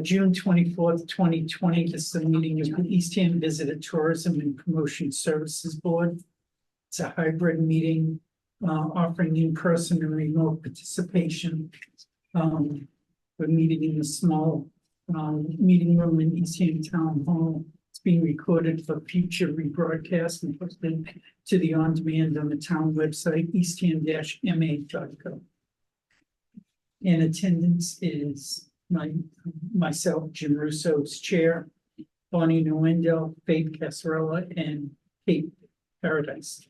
June 24th, 2020, this is the meeting of the Eastham Visitor Tourism and Promotion Services Board. It's a hybrid meeting, offering in-person and remote participation. We're meeting in the small, meeting room in Eastham Town Hall. It's being recorded for future rebroadcast and posted to the on-demand on the town website, eastham-ma.gov. In attendance is myself, Jim Russo is chair, Bonnie Noendel, Faith Casarella, and Kate Paradise.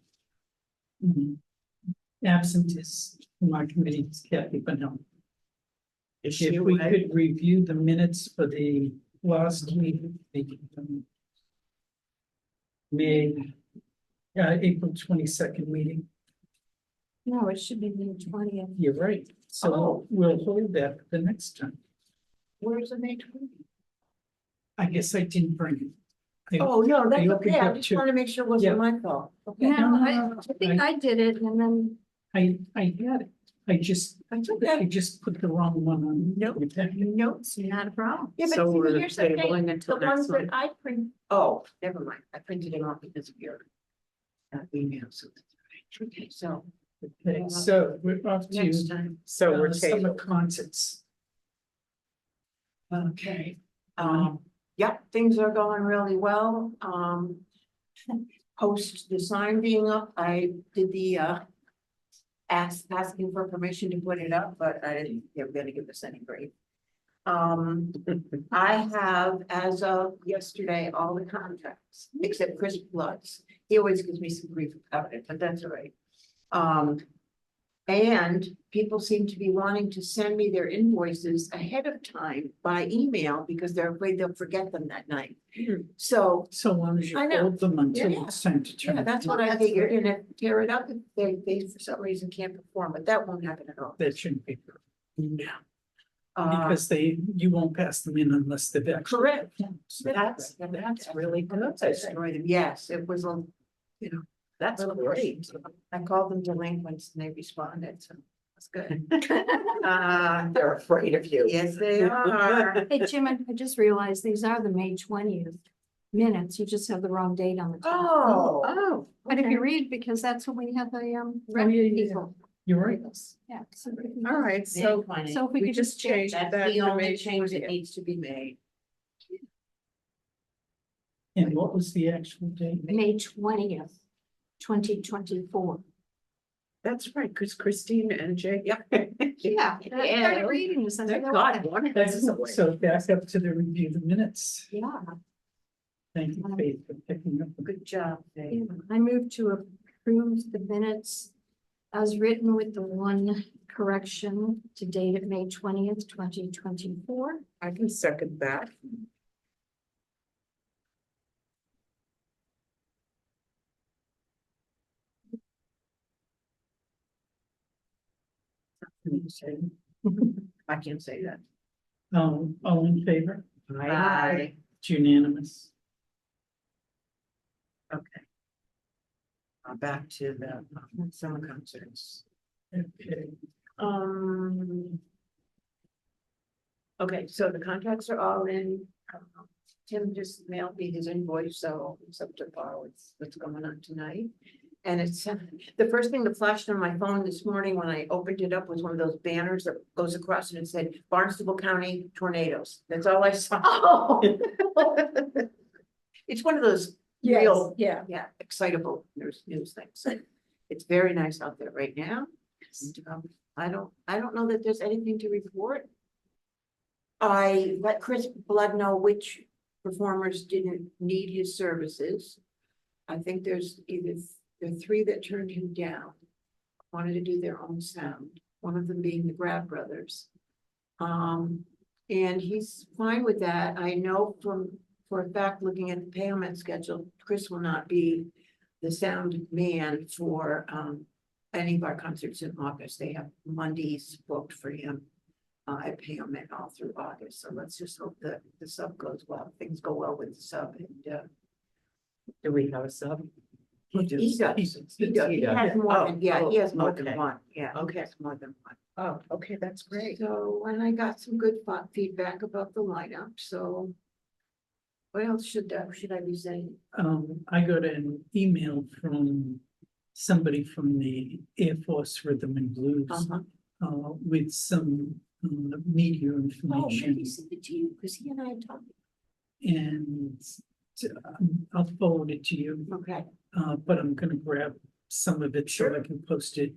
Absent is from our committee is Kathy Bennell. If we could review the minutes for the last meeting, April 22nd meeting. No, it should be May 20th. You're right. So we'll hold that the next time. Where's the May 20th? I guess I didn't bring it. Oh, no, that's you opened okay. I up just to- want to make sure it Yeah. wasn't my fault. Okay. No, no, I think I did it and then, I had it. I just put the wrong one on. Nope. notes, not a problem. Yeah, but So see, we're here's the thing, tabling the until ones next that month. I print, oh, never mind. I printed them off because of your email. So that's all right. Okay, so Okay, so we're off next to time. So we're summer tabled. concerts. Okay, yeah, things are going really well. Post the sign being up, I did the asking for permission to put it up, but I didn't, they were gonna give us any grief. I have, as of yesterday, all the contracts, except Chris Bloods. He always gives me some grief about it, but that's all right. And people seem to be wanting to send me their invoices ahead of time by email because they're afraid they'll forget them that night. So, So long as you I know. hold them until Yeah. it's time to turn. yeah, it that's in. what I figured, and if tear it up, if they for some reason can't perform, but that won't happen at all. That shouldn't be. Yeah. Because you won't pass them in unless they've actually. Correct. performed. So That's really good. Good. Destroy them. Yes, it was a, you know, That's great. I called them delinquents and they responded, so that's good. They're afraid of you. Yes, they are. Hey, Jim, I just realized these are the May 20th minutes. You just have the wrong date on the top. Oh. But if okay. you read, because that's when we have the, yeah, red yeah, yeah. people. You're right. Yeah. So if you- All right, so So if we we could just changed That's that. the only information change that here. needs to be made. And what was the actual date? May 20th, 2024. That's right, because Christine and Jay. Yep. Yeah. I started reading this. I said, Thank "Oh, God. one of us is awake. So back up to the review the minutes. Yeah. Thank you, Faith, for picking up. Good job, Dave. I move to approve the minutes as written with the one correction to date of May 20th, 2024. I can second that. I can't say that. All in favor? Aye. It's unanimous. Okay. Back to the summer concerts. Okay. Okay, so the contracts are all in. Tim just mailed me his invoice, so it's up to par with what's going on tonight. And it's, the first thing that flashed on my phone this morning when I opened it up was one of those banners that goes across and it said Barnstable County tornadoes. That's all I saw. Oh. It's one of those real, Yeah. yeah, excitable news things. So it's very nice out there right now. I don't know that there's anything to report. I let Chris Blood know which performers didn't need his services. I think there's there are 3 that turned him down. Wanted to do their own sound, one of them being the Grab Brothers. And he's fine with that. I know for a fact, looking at the payment schedule, Chris will not be the sound man for any of our concerts in August. They have Mondays booked for him. I pay him it all through August, so let's just hope that the sub goes well. Things go well with the sub, and Do we have a sub? He He does. He does. He has more than, Oh, he has more than okay. one. Yeah, he Okay. has more than one. Oh, okay, that's great. So, and I got some good feedback about the lineup, so. What else should I be saying? I got an email from somebody from the Air Force Rhythm and Blues. Uh-huh. With some media Oh, information. maybe send it to you, because he and I had talked. And I'll forward it to you, Okay, but I'm gonna grab some of it so I Sure. can post it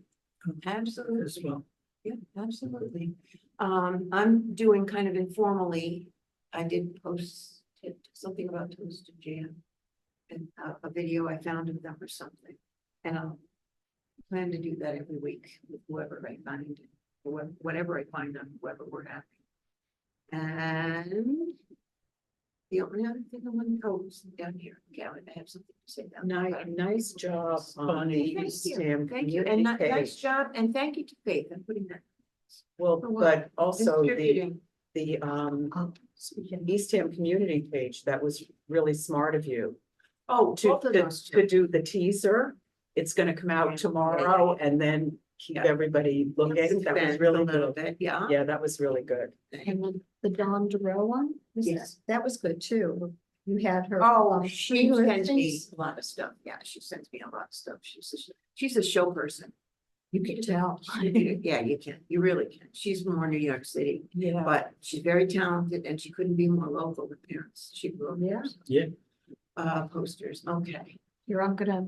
as absolutely. well. Yeah, absolutely. I'm doing kind of informally, I did post something about Toasted Jam. And a video I found of them or something, and I'll plan to do that every week with whoever I find, or whatever I find on whoever we're having. And the only other thing I want to post down here, Gavin, I have something to say down there. Nice job on the Thank East you, Ham thank you, and community nice page. job, and thank you to Faith, I'm putting that. Well, for what? but also Distributing. the Oh, East Ham community page, that was really smart of you. Oh, To, both of to, those to two. do the teaser, it's gonna come Yeah. out tomorrow and then keep Yeah. everybody looking. That was Expand a really little good. bit, yeah. Yeah, that was really good. And the Dawn DeRoe one, Yes. that was good too. You had her. Oh, she her sends me things. a lot of stuff. Yeah, she sends me a lot of stuff. She's a show person. You can tell. Yeah, you can. You really can. She's more New York City, Yeah. but she's very talented and she couldn't be more local with parents. She grew up. Yeah. Yeah. Posters. Okay. Here, I'm gonna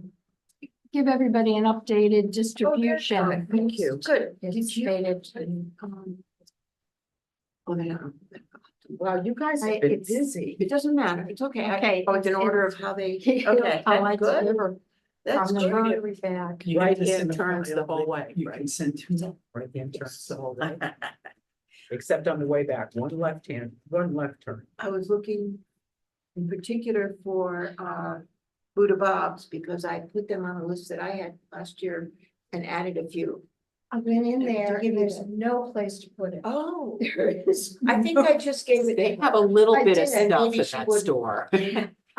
give everybody an updated Okay, distribution. thank you. Good. Anticipated. Oh, they don't. Wow, you guys I- have been it's- busy. It doesn't matter. It's okay. Okay, Oh, it's in it's- order of how they. Okay, Okay, how I that's good. deliver That's from the good. rotary bag. You get Right this hand in a turns the file whole that way, You right? can send to me. Right hand turns the whole way. Except on the way back, one left hand, one left turn. I was looking in particular for Buddha Bob's because I put them on a list that I had last year and added a few. I went in To there give and you there's that. no place to put it. Oh, There is. I think I just gave it. They have a little I bit of did. And stuff maybe in she that would- store. I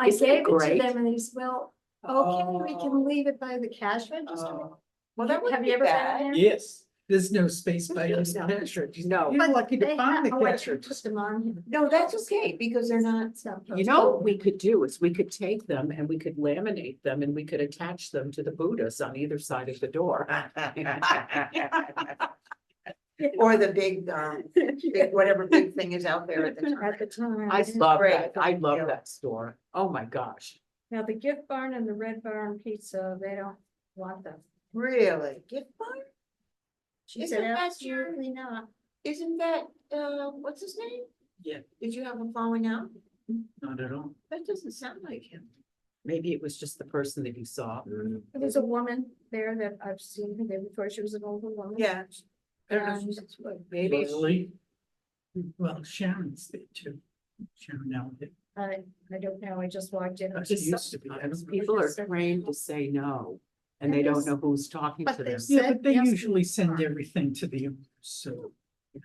Isn't it gave it to great? them and they said, well, okay, we Oh. can leave it by the cash register. Oh. Well, that would Have be you ever bad. been in there? Yes, there's no space by us. No. cash register. No. You're lucky to They find the have- oh, I cash can put register. them on here. No, that's okay because they're not. It's not You know what posted. we could do is we could take them and we could laminate them and we could attach them to the Buddhas on either side of the door. Or the big, whatever big thing is out there at the time. At the time. I It's love great. that. I love that store. Oh, my gosh. Now, the Gift Barn and the Red Barn Pizza, they don't want them. Really? Gift card? She Isn't said that your- absolutely not. Isn't that, what's his name? Yeah, Did you have a falling out? not at all. That doesn't sound like him. Maybe it was just the person that you saw. There was a woman there that I've seen her there before. She was an older woman. Yeah. I don't know if And- she's what, maybe. Really? Well, Sharon's there too. Sharon Elliott. I don't know. I just walked in. She used to be. I don't know. People are trained to say no and they don't know who's talking But to they them. Yeah, but they Said yes. usually send everything to the owners, so. It's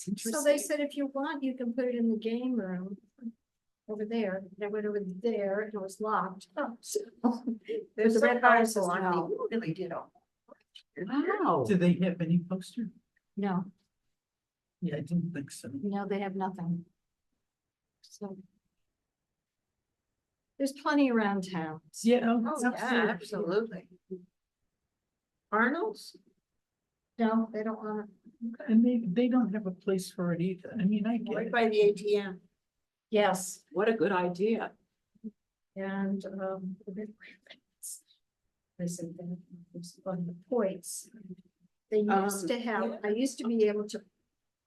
So interesting. they said, if you want, you can put it in the game room over there. They went over there and it was locked. Oh, so- There's the some red bar guys says on no. who really did all. Wow. Do they have any poster? No, Yeah, I didn't think so. no, they have nothing. So. There's plenty around town. Yeah, Oh, yeah, absolutely. Arnold's? No, they don't want And they don't have a place for it either. I mean, I get Right it. by the ATM. it. Yes, What a good idea. and listen, on the points. They used to have, I used to be able to.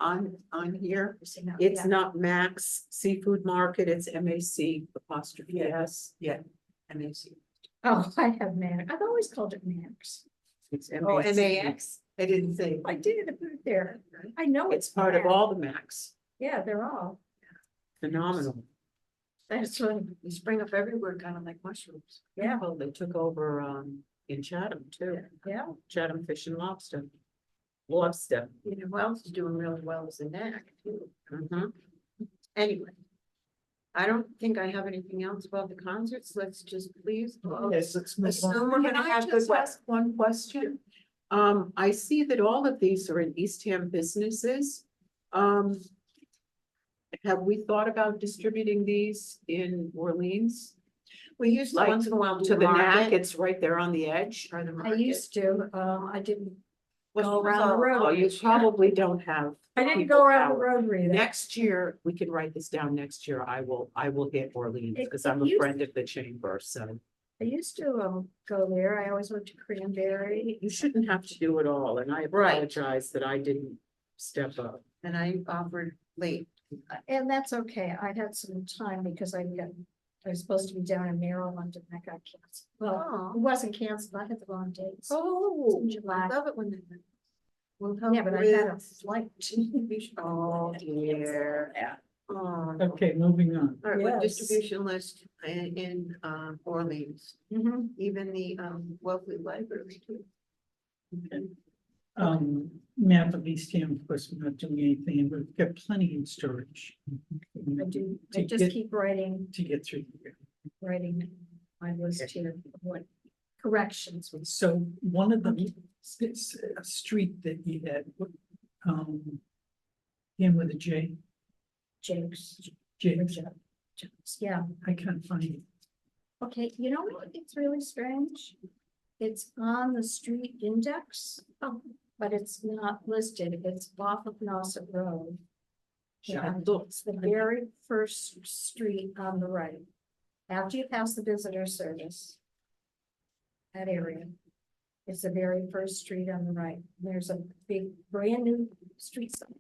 On here, it's Yeah. not Max Seafood Market, it's MAC apostrophe Yeah. S. MAC. Oh, I have Max. I've always called it Max. It's Oh, MAC. MAX? I didn't say. I did, I put it there. I know It's part of Max. all the Macs. Yeah, they're all. Phenomenal. That's what, They spring up everywhere, kind of like mushrooms. yeah, Well, they took over in Chatham too. yeah. Chatham Fish and Lobster. Lobster. You know, who else is doing really well is the NAC too. Mhm. Anyway. I don't think I have anything else about the concerts. Let's just please. Yes, let's move on. Assume we're Can gonna I have good just weather. ask one question? I see that all of these are in Eastham businesses. Have we thought about distributing these in Orleans? We used to Like, once in a while do To the knack, market. it's right there on the edge. Or the I market. used to, I didn't Was- go around the was road. Oh, you probably don't have. I didn't people go around the power. rotary. then. Next year, we can write this down. Next year, I will hit Orleans because I'm a You- friend of the chamber, so I used to go there. I always went to Cranberry. you shouldn't have to do it all. And I Right. apologize that I didn't step up. And I offered late. And that's okay. I had some time because I was supposed to be down in Maryland and that got canceled. Well, Oh. it wasn't canceled. I had the wrong dates. Oh, In July. I love it when they. We'll help Yeah, but I had a with- flight. Oh, dear. Yeah. Oh, Okay, moving on. all right, what Yes. distribution list in Orleans, Mhm. even the Wellesley Library too. Okay. Map of Eastham, of course, we're not doing anything, and we've got plenty in storage. I do. To I just get- keep writing To get through the year. my list here of what corrections we So one of them, it's a street that you had, in with a J, Jake's. James, Yeah, I can't find it. okay, you know what, it's really strange. It's on the street index, but it's not listed, it's off of Nauset Road. Yeah, And look, it's the very first street on the right. After you pass the visitor service. That area. It's the very first street on the right. There's a big brand new street sign.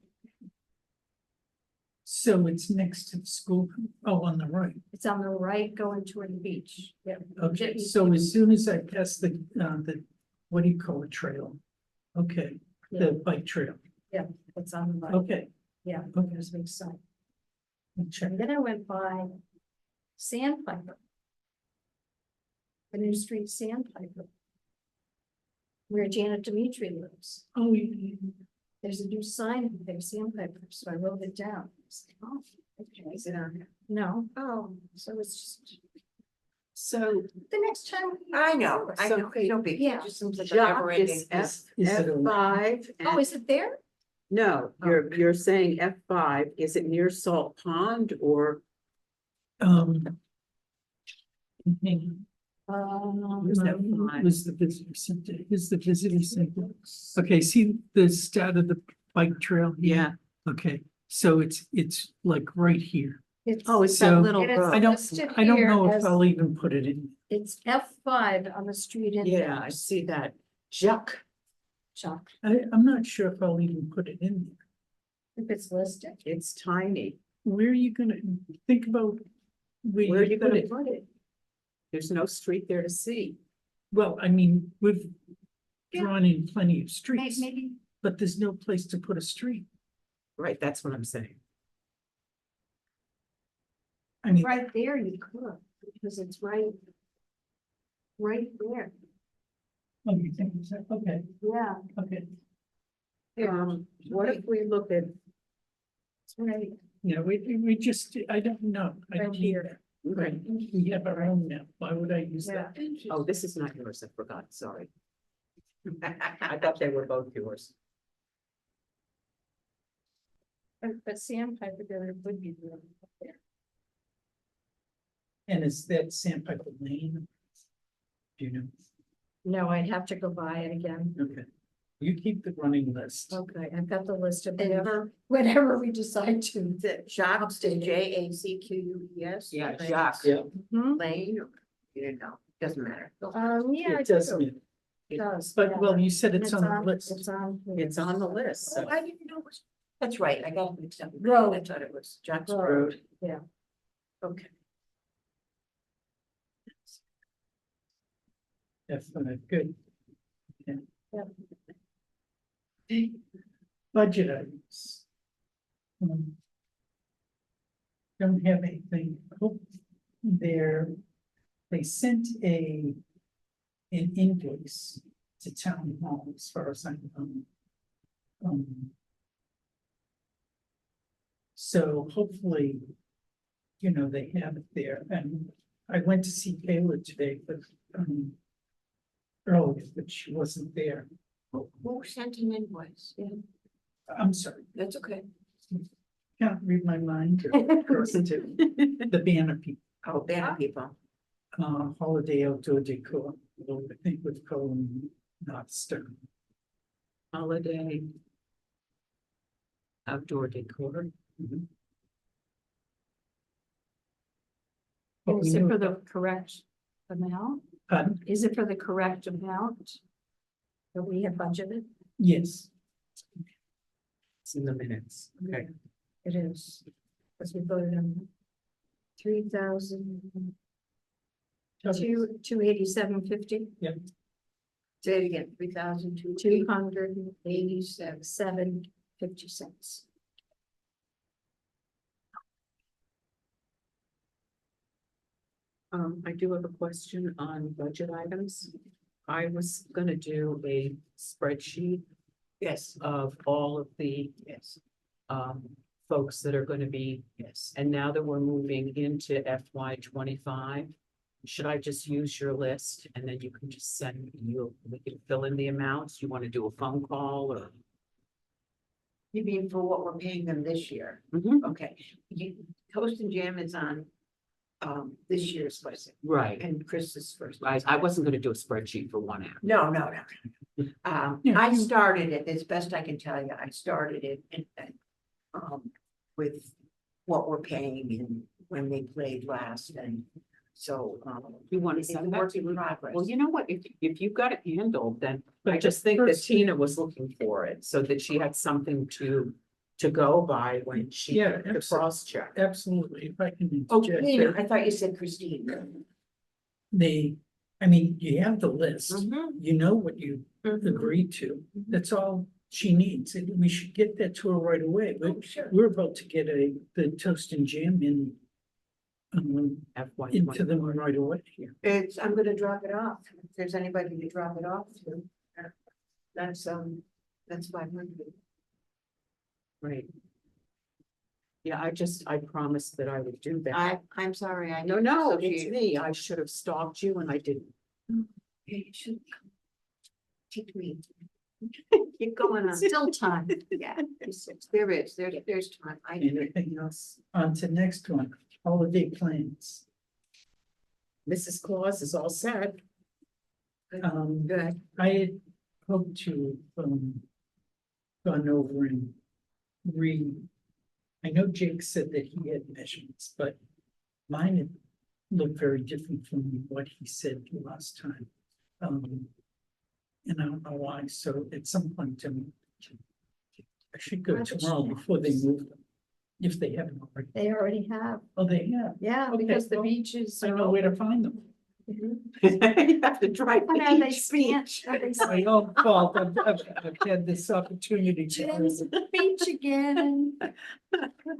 So it's next to the school, oh, on the right. It's on the right going toward the beach. Yeah. Okay, so as soon as I pass the, what do you call it, trail? Okay, the bike trail, It's on the right. okay. Yeah, Okay. there's a big sign. I'll check. And then I went by Sandpiper. The new street Sandpiper. Where Janet Dimitri lives. Oh, There's a new sign there, Sandpiper, so I wrote it down. I said, "Oh, okay." Is it on here? No, Oh, so it's just, So the next time. I know, So, no big, yeah. it just seems like a Jock never is ending. F, Is it a- F5. Oh, is it there? No, you're saying F5. Is it near Salt Pond or? hang Where's that on. flag? Was the visitor center, is the visitor center? Okay, see the start of the bike trail? here? Yeah. Okay, so it's like right here. Oh, it's So- that little It is- road. I don't, listed I don't here know if as- I'll even put it in. It's F5 on the street index. Yeah, I see that. Juck. Chuck, I'm not sure if I'll even put it in there. if it's listed. It's tiny. Where are you gonna, think about Where are you put gonna it? put it? There's no street there to see. Well, I mean, we've Yeah. drawn in plenty of streets, Maybe, but there's no place to put a street. Right, that's what I'm saying. I mean, right there you could, because it's right. Right there, oh, you think it's, okay, yeah, okay, What if we look at, it's right, yeah, we just, I don't know, I Right don't need here. that. Right, we have our own now, why would I use that? oh, this is not yours, I forgot, sorry. I thought they were both yours. but Sandpiper there would be room up there. And is that Sandpiper Lane? Do you know? No, I'd have to go by it again. Okay, you keep the running list. Okay, I've got the list of And whatever we decide to. the Jacques, the Jacques. Yeah, Lane, Jacques. Yeah. Hmm? Lane, or- you didn't know, doesn't matter. Yeah, It does, it does. but yeah. well, you said And it's on the It's list. on. here. It's on the list, Oh, so. I didn't know it was, that's right, I got it mixed up. Road. I thought it was Jacques Road. Road. Yeah. Okay. F5, good. Okay. Yep. Budget items. Don't have anything, oh, they sent an invoice to town hall as far as I know. So hopefully you know, they have it there, and I went to see Kayla today, but, earlier, but she wasn't there. Who sent an invoice? Yeah, I'm sorry, that's okay. can't read my mind, or person to, the banner people, Oh, banner people. holiday outdoor decor, I think with Colin Knotston. Holiday. Outdoor decor. But we Is it knew- for the correct amount? Pardon? Is it for the correct amount? That we have budgeted? Yes, It's in the minutes. Okay. It is, because we voted on 3,000, okay, 287.50, Say it again, 3,000 287.50 cents. I do have a question on budget items. I was gonna do a spreadsheet Yes, of all of the yes, folks that are gonna be, yes. and now that we're moving into FY 25. Should I just use your list and then you can just send we can fill in the amounts? You want to do a phone call or? You mean for what we're paying them this year? Mhm. Okay, Toast and Jam is on, this year's budget, Right, and Chris's first. I wasn't gonna do a spreadsheet for 1 hour. No. Yeah. I started it, as best I can tell you, I started it with what we're paying and when they played last, and so, You want to it's a send that work to in me? progress. Well, you know what, if you've got it handled, then I But just think that first- Tina was looking for it, so that she had something to go by when she Yeah, did the absolutely. cross check. absolutely, if I can Oh, interject Nina, there. I thought you said Christine. I mean, you have the list, Mhm, you know what you mhm. agreed to, that's all she needs, and we should get that to her right away. Oh, sure. We're about to get the toast and jam in. FY Into them 24. right away here. I'm gonna drop it off, if there's anybody to drop it off to. That's 500. Right. Yeah, I promised that I would do that. I'm sorry, I. No, didn't no, it's associate- me. I should have stalked you and I didn't. Yeah, you should come. Teach me. Keep going on. Still time. Yeah, there's time. Anything else? On to next one, holiday plans. Mrs. Claus is all set. Good. I had hoped to, gone over and I know Jake said that he had measurements, but mine had looked very different from what he said last time. And I don't know why, so at some point, I should go tomorrow before they move them, if they haven't already. They already have, Oh, they have. yeah, Okay, because the well, beaches I are. know where to find them. You have to drive. But are they scant? Are they It's my own fault. I've had this opportunity. to- Jim's beach again?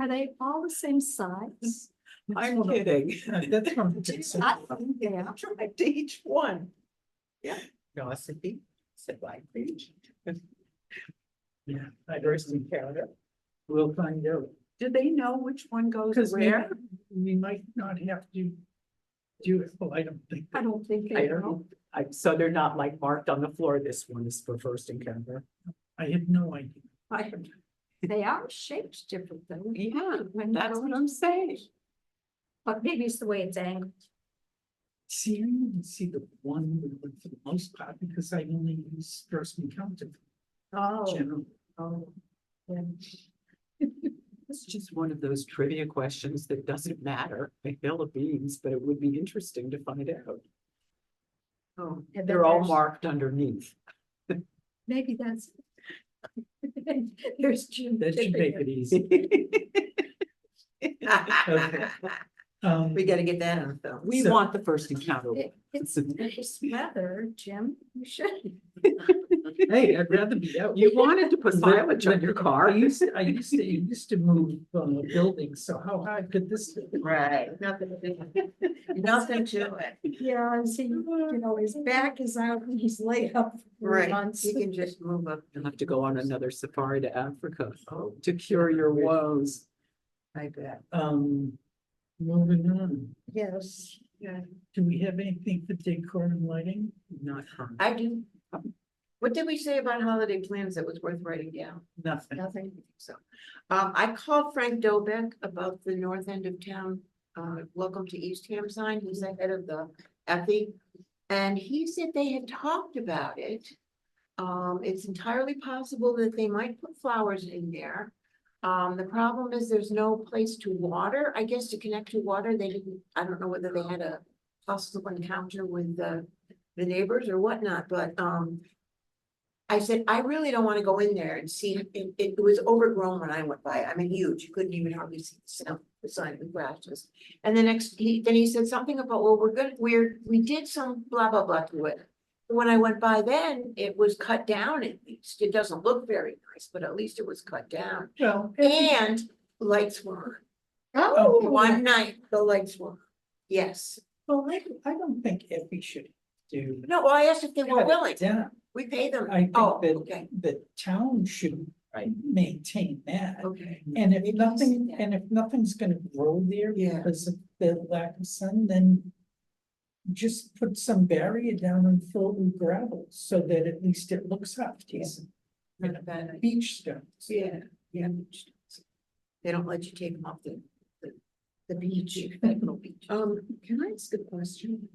Are they all the same size? I'm kidding. That's from. Yeah. Drive to each one. Yeah. Gossip Beach, White Beach. Yeah, I first encounter. We'll find out. Do they know which one goes Because where? we might not have to do it. Well, I don't think. I don't think I they don't know. know. So they're not like marked on the floor. This one is for first encounter. I had no idea. They are shaped different though. Yeah, When that's you what go- I'm saying. But maybe it's the way it's angled. See, I didn't see the one for the most part because I only use first encounter Oh. general. Oh. Yeah. It's just one of those trivia questions that doesn't matter, a hill of beans, but it would be interesting to find out. Oh. and then They're all there's- marked underneath. Maybe that's. There's Jim. That should make it easy. We gotta get that on film. We So- want the first encounter. It's nice weather, Jim. You should. Hey, I'd rather be out. You wanted to put mileage on your I car. used to move buildings, so how hard could this be? Right, nothing to it. Yeah, see, his back is out and he's laid up for Right, months. you can just move up. You'll have to go on another safari to Africa to cure your woes. I bet. Moving on, Yes, yeah. do we have anything for decor and lighting? Not from. I do. What did we say about holiday plans that was worth writing down? Nothing. Nothing. So, I called Frank Dobek about the north end of town, welcome to Eastham sign, he's the head of the Effie. And he said they had talked about it. It's entirely possible that they might put flowers in there. The problem is there's no place to water, I guess to connect to water, they didn't, I don't know whether they had a hostile encounter with the neighbors or whatnot, but, I said, I really don't wanna go in there and see, it was overgrown when I went by, I mean, huge, you couldn't even hardly see the sign of the grasses. And then he said something about, well, we did some blah, blah, blah to it. When I went by then, it was cut down at least, it doesn't look very nice, but at least it was cut down. Well, And lights were on. Oh, One night, the lights were on. Yes, well, I don't think Effie should do. no, well, I asked if they were cut it willing, down. we pay them, I think oh, that okay, the town should Right. maintain that. okay. And if Maybe nothing, that. and if nothing's gonna grow there Yeah. because of the lack of sun, then just put some barrier down and fill it with gravel so that at least it looks half decent. Not a bad idea. Beach stones. Yeah, yeah. They don't let you take them off the beach, Federal beach. Can I ask a question?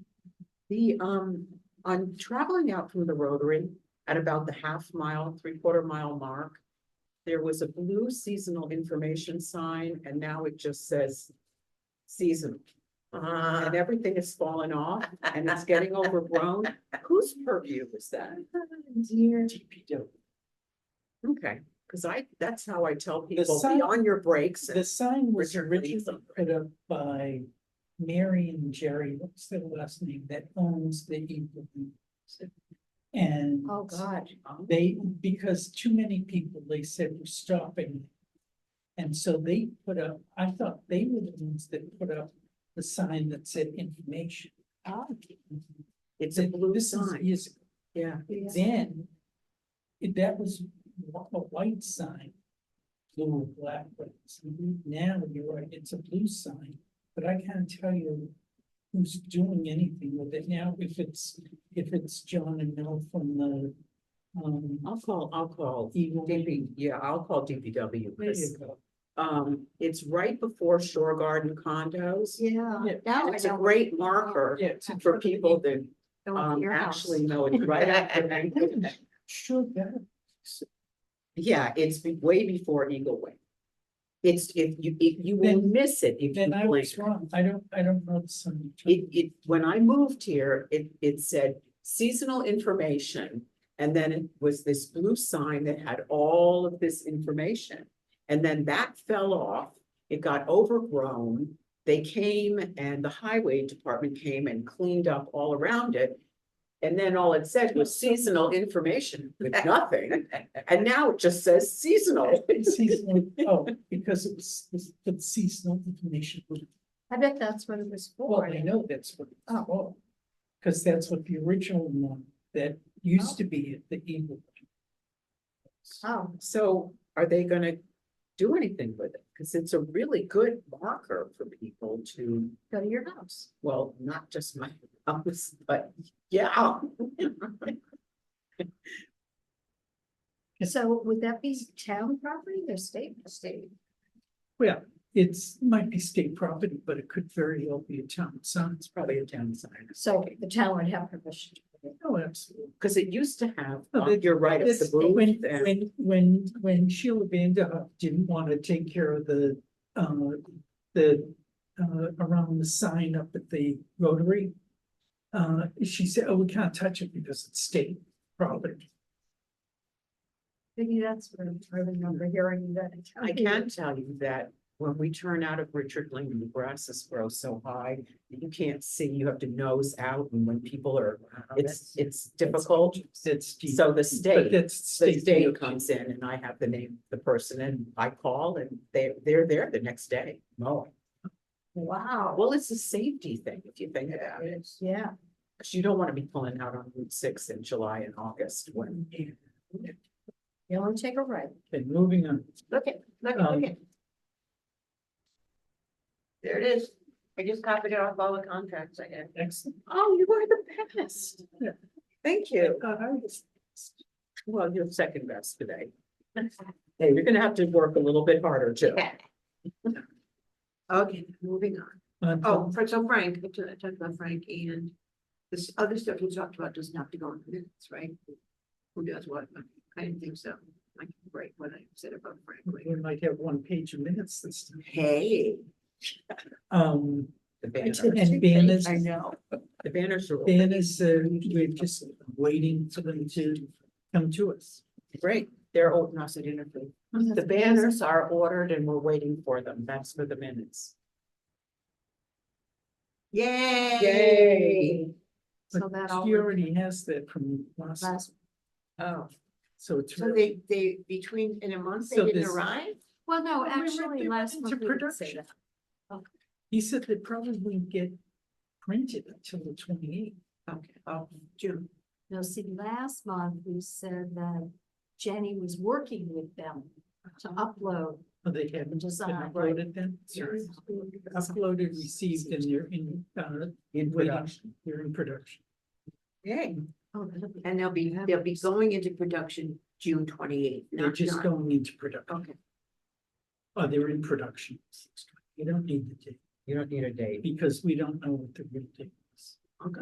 The, on traveling out from the Rotary at about the half mile, 3/4 mile mark. There was a blue seasonal information sign and now it just says seasonal. And everything is falling off and it's getting overgrown. Whose purview is that? Dear. DPW. Okay, because that's how I tell people, sign- be on your brakes. The sign was Richard originally Williamson. put up by Mary and Jerry, what's their last name, that owns the Eagle. And oh, God. they, because too many people, they said were stopping. And so they put up, I thought they were the ones that put up the sign that said information. Oh, It's a blue This is sign, years ago. yeah. yeah. Then, that was a white sign. Blue or black, but now you're right, it's a blue sign, but I can't tell you who's doing anything with it now, if it's John and Mel from the. I'll call Eagle. DP, yeah, I'll call DPW. There you 'cause, go. It's right before Shore Garden condos. Yeah. Yeah. Now I It's a know. great marker Yeah, it's in for front of the people Eagle. that Going to your house. actually know it's right after. Sure, that. Yeah, it's way before Eagle Wing. It's, if you will Then- miss it if you Then I blink. was wrong, I don't know the sign. When I moved here, it said seasonal information. And then it was this blue sign that had all of this information. And then that fell off, it got overgrown. They came and the highway department came and cleaned up all around it. And then all it said was seasonal information with nothing. And now it just says seasonal. Seasonal, oh, because it's the seasonal information. I bet that's what it was Well, for. I know that's what it's Oh. for. Cause that's what the original one that used to be at the Eagle. Oh, So are they gonna do anything with it? Because it's a really good marker for people to, go to your house. well, not just my house, but yeah. So would that be town property or state? State. Well, might be state property, but it could very well be a town sign. It's probably a town sign. So the town would have permission. to put it. Oh, absolutely. Because it used to have, No, that- you're right, it's the This, booth and when Sheila Vanderhoff didn't want to take care of the, around the sign up at the Rotary. She said, oh, we can't touch it because it's state property. Maybe that's where I remember hearing that. I can tell you that when we turn out of Richard Lane, the grasses grow so high that you can't see, you have to nose out, and when people are, it's difficult. It's deep. So the But state, that's the state DOT. comes in and I have the name, of the person, and I call and they're there the next day mowing. Wow. Well, it's a safety thing if you think about it, Yeah. because you don't want to be pulling out on Route 6 in July and August when. You want to take a right. Okay, moving on. Look at. Um, There it is. I just copied it off all the contracts I had. Excellent. Oh, you are the best. Thank you. God, I was- Well, you're second best today. Hey, you're gonna have to work a little bit harder too. Okay, moving on. Oh, So Frank, I talked about Frank and this other stuff we talked about doesn't have to go in the minutes, right? Who does what? I didn't think so. I can break what I said about Frank. we might have one page of minutes this time. Hey. The banners, And banners, I know. the banners are open. banners, we're just waiting for them to come to us. Great. They're open, I said, interview. The banners are ordered and we're waiting for them. That's for the minutes. Yay. Yay. So But that all. she already has that from last, Last, Oh, so it's. So they, between, in a month, they So didn't this- arrive? well, no, Well, we went actually, there last into month we didn't say production. that. He said they probably wouldn't get printed until the 28th. Okay, oh, June. No, see, last month we said that Jenny was working with them to upload Oh, they haven't been design, right? uploaded then? Sorry. Uploaded, received, and they're in, in waiting. production. They're in production. Yay. Oh, that'll be- And they'll be going into production June 28th. They're just going into production. Okay, Oh, they're in production. You don't need the date You don't need a date. because we don't know what the real date is. okay.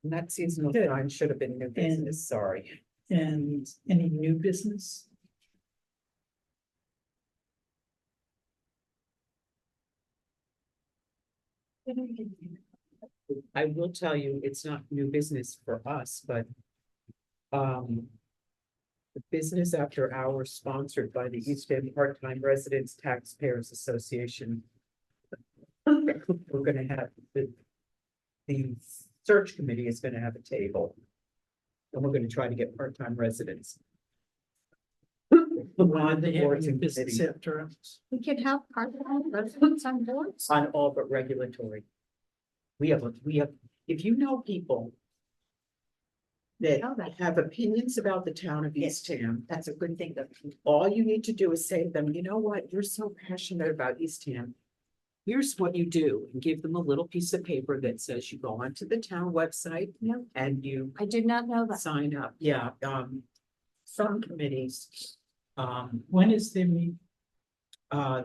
And that seasonal Good. sign should have been new business, sorry. And any new business? I will tell you, it's not new business for us, but the Business After Hours sponsored by the East End Part-Time Residents Taxpayers Association. We're gonna have the search committee is gonna have a table. And we're gonna try to get part-time residents. When On they the have boards a and business committees, after hours? We could have part-time residents on boards. on all but regulatory. We have, if you know people that Know that. have opinions about the town of Yes. Eastham, That's a good thing. all you need to do is say to them, you know what, you're so passionate about Eastham. Here's what you do, and give them a little piece of paper that says you go onto the town website Yeah. and you I did not know that. sign up. Yeah, some committees, When is their meeting? uh,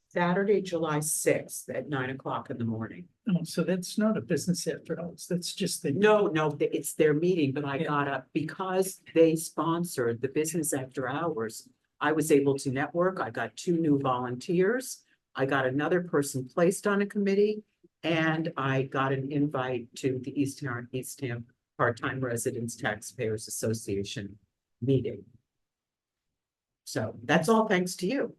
Saturday, July 6th at 9 o'clock in the morning. Oh, so that's not a business after hours. That's just the. No, it's their meeting, but I Yeah. got up because they sponsored the Business After Hours. I was able to network. I got 2 new volunteers. I got another person placed on a committee. And I got an invite to the Eastham Part-Time Residents Taxpayers Association meeting. So that's all thanks to you.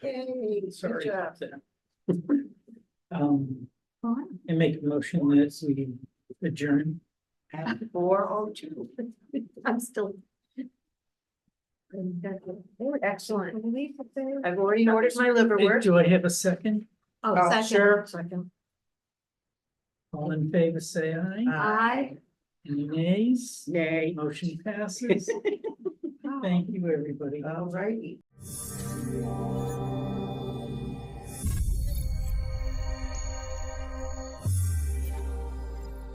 Yay, good Sorry job. about that. What? And make a motion that we adjourn. At 4:02. I'm still. Excellent. Believe that they- I've already ordered my liverwurst. Do I have a second? Oh, Oh, second. sure. Second. All in favor, say aye. Aye. Any nays? Nay. Motion passes. Thank you, everybody. All righty.